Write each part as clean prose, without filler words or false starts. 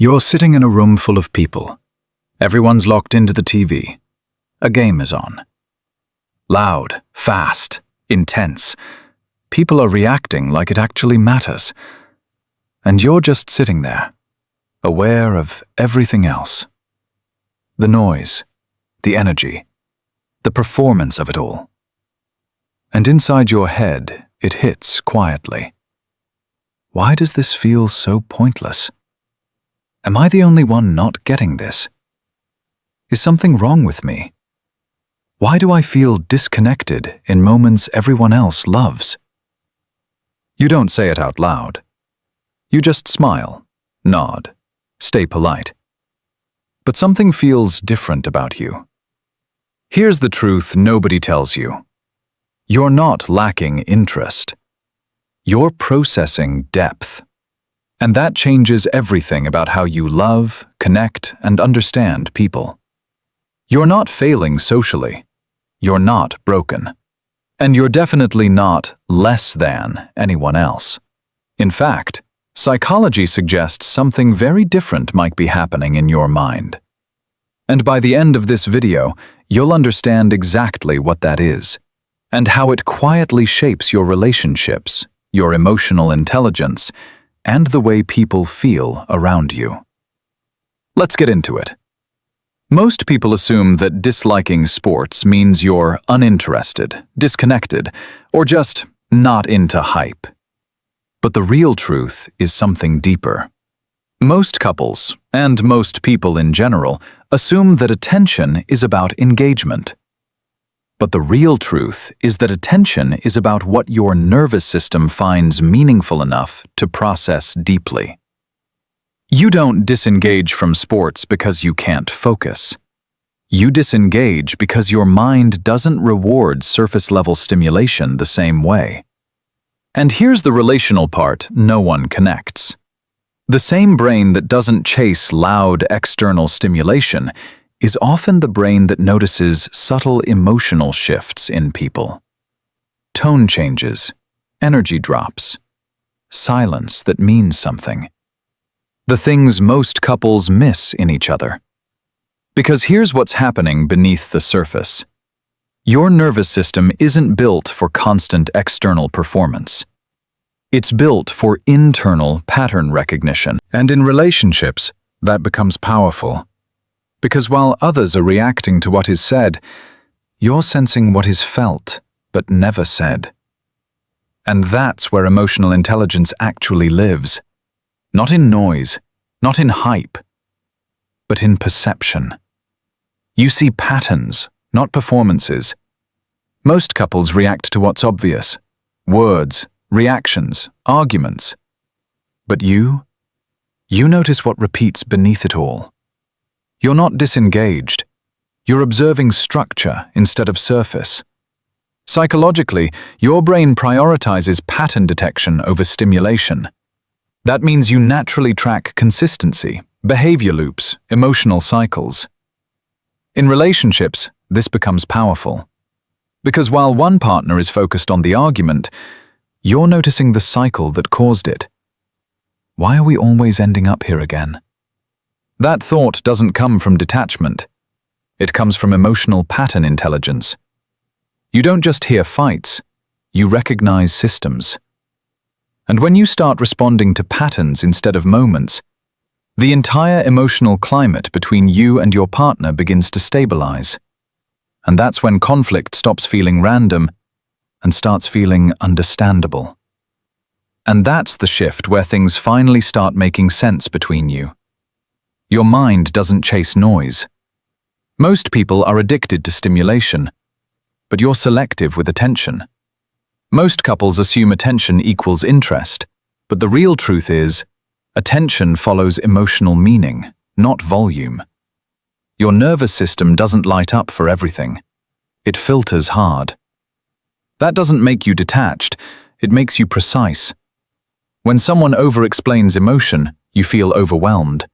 You're sitting in a room full of people. Everyone's locked into the TV. A game is on. Loud, fast, intense. People are reacting like it actually matters. And you're just sitting there, aware of everything else. The noise, the energy, the performance of it all. And inside your head, it hits quietly. Why does this feel so pointless? Am I the only one not getting this? Is something wrong with me? Why do I feel disconnected in moments everyone else loves? You don't say it out loud. You just smile, nod, stay polite. But something feels different about you. Here's the truth nobody tells you. You're not lacking interest. You're processing depth. And that changes everything about how you love, connect, and understand people. You're not failing socially. You're not broken. And you're definitely not less than anyone else. In fact, psychology suggests something very different might be happening in your mind. And by the end of this video, you'll understand exactly what that is, and how it quietly shapes your relationships, your emotional intelligence, and the way people feel around you. Let's get into it. Most people assume that disliking sports means you're uninterested, disconnected, or just not into hype. But the real truth is something deeper. Most couples, and most people in general, assume that attention is about engagement. But the real truth is that attention is about what your nervous system finds meaningful enough to process deeply. You don't disengage from sports because you can't focus. You disengage because your mind doesn't reward surface-level stimulation the same way. And here's the relational part no one connects. The same brain that doesn't chase loud external stimulation is often the brain that notices subtle emotional shifts in people. Tone changes, energy drops, silence that means something. The things most couples miss in each other. Because here's what's happening beneath the surface. Your nervous system isn't built for constant external performance. It's built for internal pattern recognition. And in relationships, that becomes powerful. Because while others are reacting to what is said, you're sensing what is felt, but never said. And that's where emotional intelligence actually lives. Not in noise, not in hype, but in perception. You see patterns, not performances. Most couples react to what's obvious. Words, reactions, arguments. But you notice what repeats beneath it all. You're not disengaged. You're observing structure instead of surface. Psychologically, your brain prioritizes pattern detection over stimulation. That means you naturally track consistency, behavior loops, emotional cycles. In relationships, this becomes powerful. Because while one partner is focused on the argument, you're noticing the cycle that caused it. Why are we always ending up here again? That thought doesn't come from detachment. It comes from emotional pattern intelligence. You don't just hear fights, you recognize systems. And when you start responding to patterns instead of moments, the entire emotional climate between you and your partner begins to stabilize. And that's when conflict stops feeling random and starts feeling understandable. And that's the shift where things finally start making sense between you. Your mind doesn't chase noise. Most people are addicted to stimulation, but you're selective with attention. Most couples assume attention equals interest, but the real truth is, attention follows emotional meaning, not volume. Your nervous system doesn't light up for everything. It filters hard. That doesn't make you detached, it makes you precise. When someone over-explains emotion, you feel overwhelmed.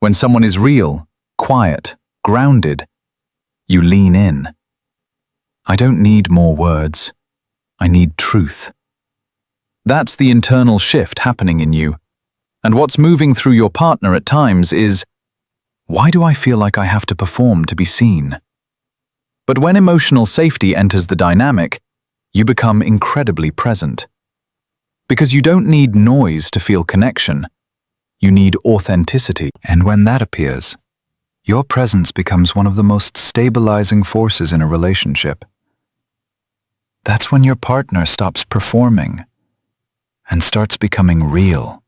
When someone is real, quiet, grounded, you lean in. I don't need more words. I need truth. That's the internal shift happening in you. And what's moving through your partner at times is, why do I feel like I have to perform to be seen? But when emotional safety enters the dynamic, you become incredibly present. Because you don't need noise to feel connection. You need authenticity. And when that appears, your presence becomes one of the most stabilizing forces in a relationship. That's when your partner stops performing and starts becoming real.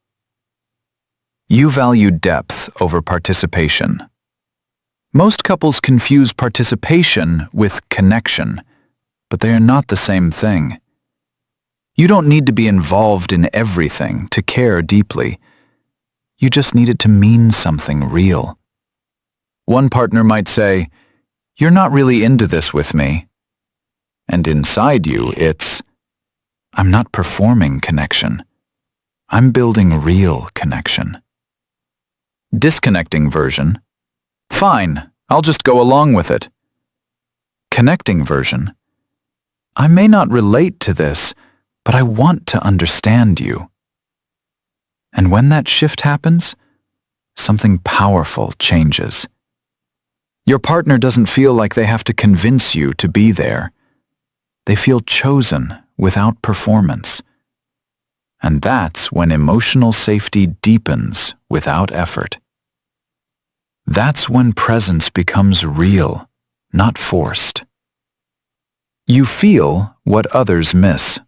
You value depth over participation. Most couples confuse participation with connection, but they are not the same thing. You don't need to be involved in everything to care deeply. You just need it to mean something real. One partner might say, "You're not really into this with me." And inside you, it's, "I'm not performing connection. I'm building real connection." Disconnecting version. "Fine, I'll just go along with it." Connecting version. "I may not relate to this, but I want to understand you." And when that shift happens, something powerful changes. Your partner doesn't feel like they have to convince you to be there. They feel chosen without performance. And that's when emotional safety deepens without effort. That's when presence becomes real, not forced. You feel what others miss.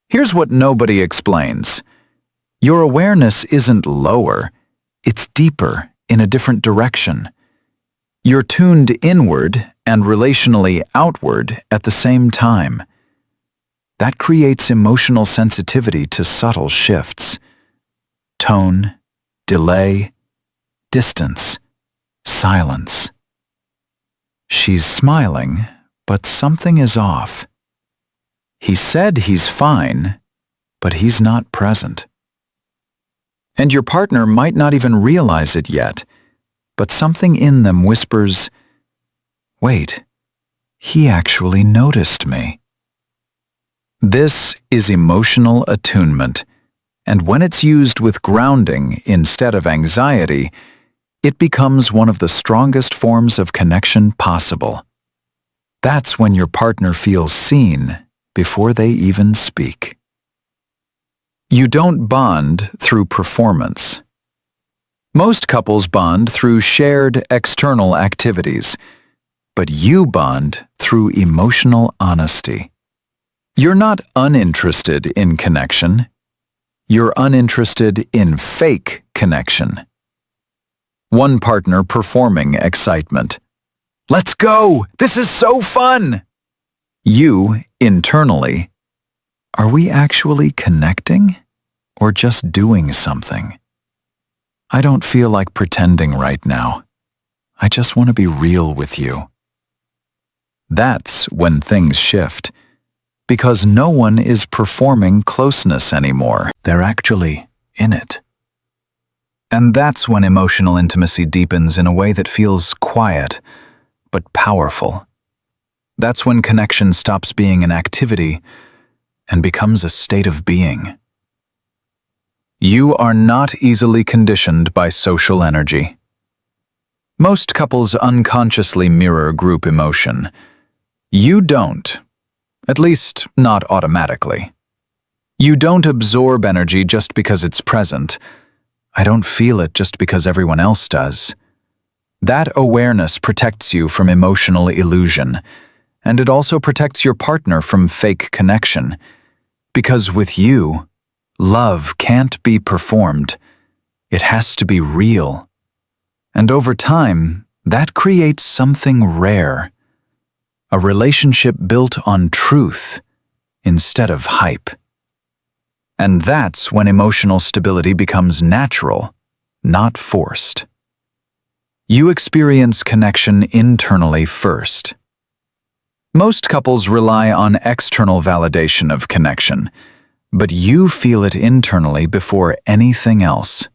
Here's what nobody explains. Your awareness isn't lower, it's deeper in a different direction. You're tuned inward and relationally outward at the same time. That creates emotional sensitivity to subtle shifts. Tone, delay, distance, silence. She's smiling, but something is off. He said he's fine, but he's not present. And your partner might not even realize it yet, but something in them whispers, "Wait, he actually noticed me." This is emotional attunement, and when it's used with grounding instead of anxiety, it becomes one of the strongest forms of connection possible. That's when your partner feels seen before they even speak. You don't bond through performance. Most couples bond through shared external activities, but you bond through emotional honesty. You're not uninterested in connection. You're uninterested in fake connection. One partner performing excitement. "Let's go! This is so fun!" You, internally, are we actually connecting or just doing something? I don't feel like pretending right now. I just want to be real with you. That's when things shift, because no one is performing closeness anymore. They're actually in it. And that's when emotional intimacy deepens in a way that feels quiet, but powerful. That's when connection stops being an activity and becomes a state of being. You are not easily conditioned by social energy. Most couples unconsciously mirror group emotion. You don't, at least not automatically. You don't absorb energy just because it's present. I don't feel it just because everyone else does. That awareness protects you from emotional illusion, and it also protects your partner from fake connection. Because with you, love can't be performed. It has to be real. And over time, that creates something rare. A relationship built on truth instead of hype. And that's when emotional stability becomes natural, not forced. You experience connection internally first. Most couples rely on external validation of connection, but you feel it internally before anything else.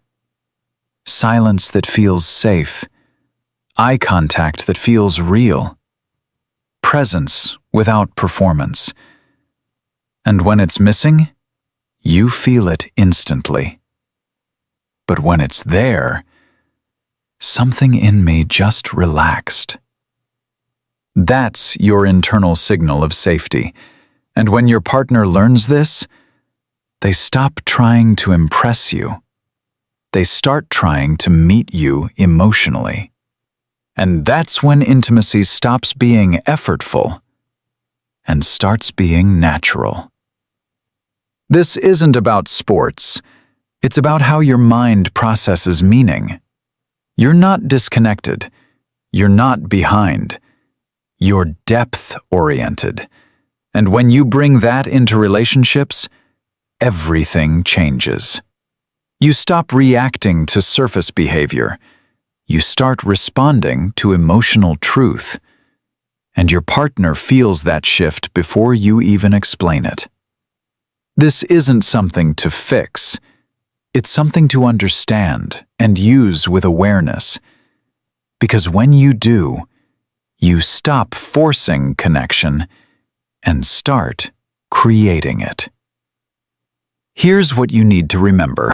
Silence that feels safe, eye contact that feels real, presence without performance. And when it's missing, you feel it instantly. But when it's there, something in me just relaxed. That's your internal signal of safety. And when your partner learns this, they stop trying to impress you. They start trying to meet you emotionally. And that's when intimacy stops being effortful and starts being natural. This isn't about sports. It's about how your mind processes meaning. You're not disconnected. You're not behind. You're depth-oriented. And when you bring that into relationships, everything changes. You stop reacting to surface behavior. You start responding to emotional truth. And your partner feels that shift before you even explain it. This isn't something to fix. It's something to understand and use with awareness. Because when you do, you stop forcing connection and start creating it. Here's what you need to remember.